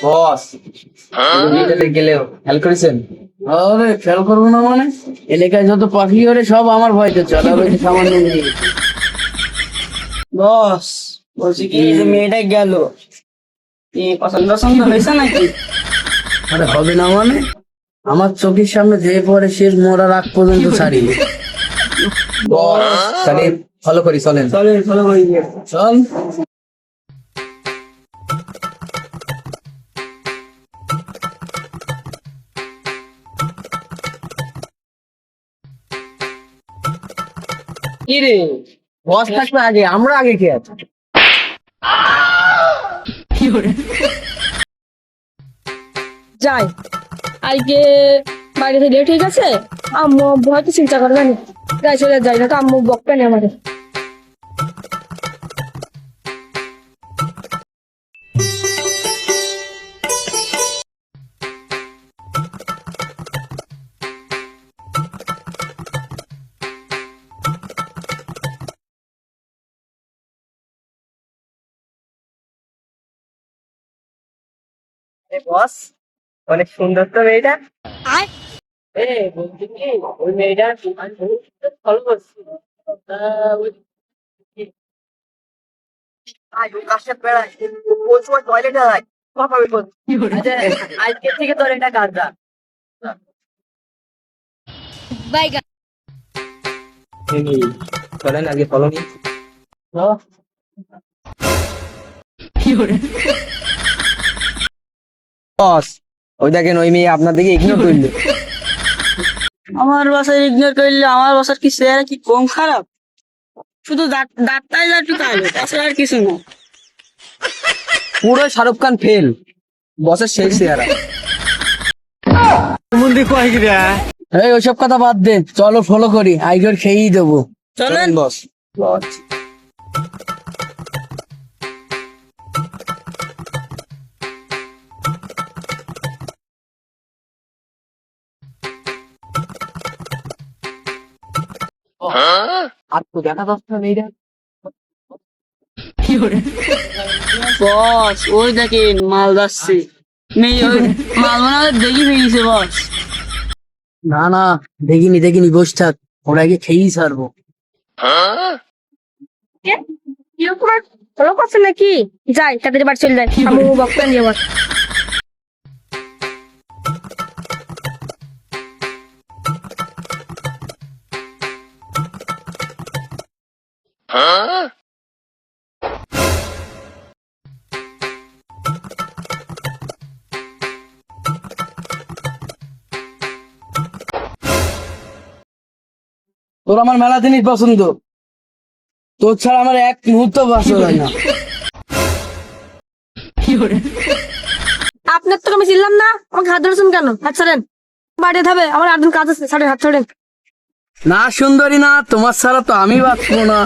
বস মেয়েটাতে গেলেও খেয়াল করেছেন? আরে খেয়াল করবো না মানে? এলাকায় যত পাখি ওরে সব আমার ভয়তে চলে সামান্য মেয়ে। বস, বলছি কি যে মেয়েটা গেল, কি পছন্দ পছন্দ হয়েছে নাকি? আরে হবে না মানে? আমার চোখের সামনে যে পরে শেষ মরার আগ পর্যন্ত ছাড়ি। বস তাহলে ফলো করি, চলেন। চলে চলো করি গিয়ে। চল। কি রে, বস থাকবে আগে, আমরা আগে কে আছে? যাই আজকে বাইরে থেকে ঠিক আছে, আম্মু হয়তো চিন্তা করবে না, যাই চলে যাই না তো আম্মু বকবে না আমাদের। বস অনেক সুন্দর তো মেয়েটা। বলছি কি, ওই মেয়েটা ফলো করছি। আজকে থেকে তোর এটা কাজ। চলেন আগে ফলো নি। বস ওই দেখেন, ওই মেয়ে আপনার দিকে ইগনোর করলো। আমার বাসায় ইগনোর করলে আমার বাসার কি চেহারা কি কম খারাপ? শুধু দাঁতটাই একটু কালো, তাছাড়া আর কিছু না। পুরো শাহরুখ খান ফেল, বসের সেই চেহারা। এই ওইসব কথা বাদ দে, চলো ফলো করি, আইগর খেয়েই দেবো। চলেন বস। আর তো দেখা যাচ্ছে না মেয়েটা। বস, ওই দেখেন মাল যাচ্ছে। মেয়ে ওই মাল মনে হয় দেখি ফেলেছে বস। না না, দেখিনি দেখিনি, বস থাক, ওরা আগে খেয়েই ছাড়বো। কিরকম ফলো করছে নাকি? যাই তাদের বাড়ি চলে যাই, আম্মু বকবে না আবার। তোর আমার মেলা জিনিস পছন্দ, তোর ছাড়া আমার এক মুহূর্ত বাঁচা যায় না। আপনার তো আমি চিনলাম না, আমাকে হাত ধরেছেন কেন? হাত ছাড়েন, বাড়ি যাবে, আমার আরেকজন কাজ আছে, ছাড়েন হাত ছাড়েন। না সুন্দরী না, তোমার ছাড়া তো আমি বাঁচবো না।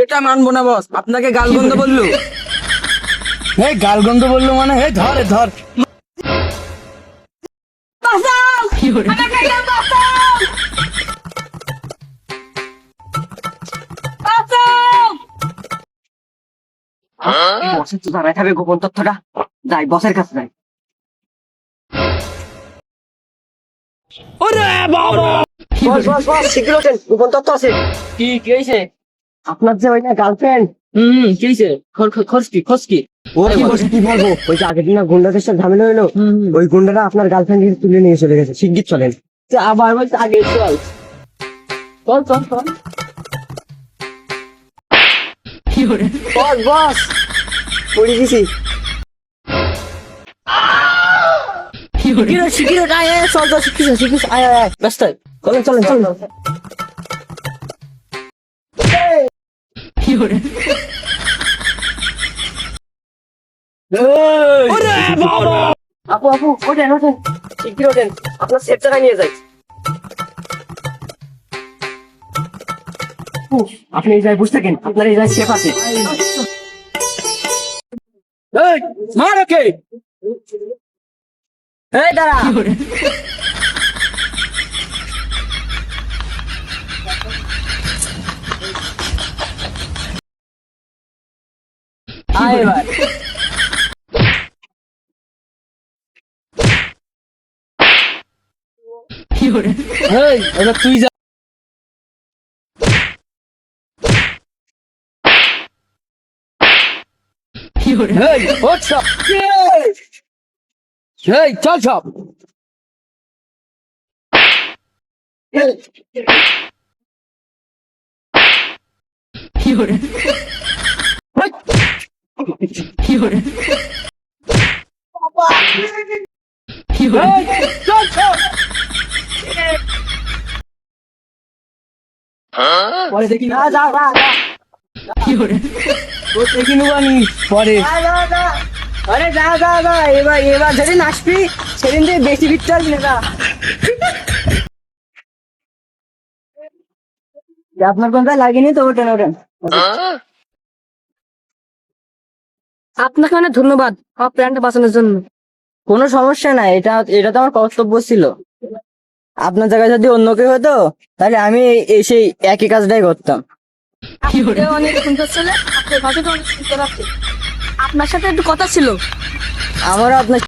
এটা মানবো না বস, আপনাকে গালগন্ধ বললো। এই গালগন্ধ বললো মানে? এই ধর এ ধর। বসের তো দাঁড়ায় থাকবে গোপন তথ্যটা। যাই বসের কাছে যাই। বস বস বস, শীঘ্র ওঠেন, গোপন তথ্য আছে। কি কি হয়েছে? আপনার যে ওই না গার্লফ্রেন্ড। কি হয়েছে? খোঁজ কি? ওরে বস, কি বলবো, ওই যে আগের দিন না গুন্ডাদের সাথে ঝামেলা হলো, ওই গুন্ডারা আপনার গার্লফ্রেন্ড তুলে নিয়ে চলে গেছে। শিগগির চলেন। আবার বলছে আগে চল চল চল চল। বস বস, পড়ে গেছি। শিখিরো আয় আয়, চল চল, শিখিস আয় আয় আয়, ব্যস্ত চলেন চলেন চলেন। আপু ওঠেন ওঠেন, শিগগির ওঠেন, আপনার সেফ জায়গায় নিয়ে যাই। আপনি এই জায়গায় বসে থাকেন, আপনার এই জায়গায় সেফ আছে। মার ওকে। এই দাঁড়া। আয় এবার। এই, এবার তুই যা। এই, ওঠ সব। এই, চল সব। এই, চল সব। পরে দেখি না, যা যা যা। ও দেখি নুবানি পরে। আরে যা যা যা, এবার এবার যেদিন আসবি সেদিন থেকে বেশি ভিড়তে আসবি না। আপনার কোনটা লাগেনি তো, ওঠেন ওঠেন। আপনাকে অনেক ধন্যবাদ আমার প্রাণটা বাঁচানোর জন্য। কোনো সমস্যা নাই, এটা এটা তো আমার কর্তব্য ছিল। আপনার জায়গায় যদি অন্য কেউ হতো তাহলে আমি সেই একই কাজটাই করতাম। আপনি অনেক সুন্দর ছেলে, আপনার ভাষাটা অনেক সুন্দর আছে। আপনার সাথে একটু কথা ছিল। আমারও আপনার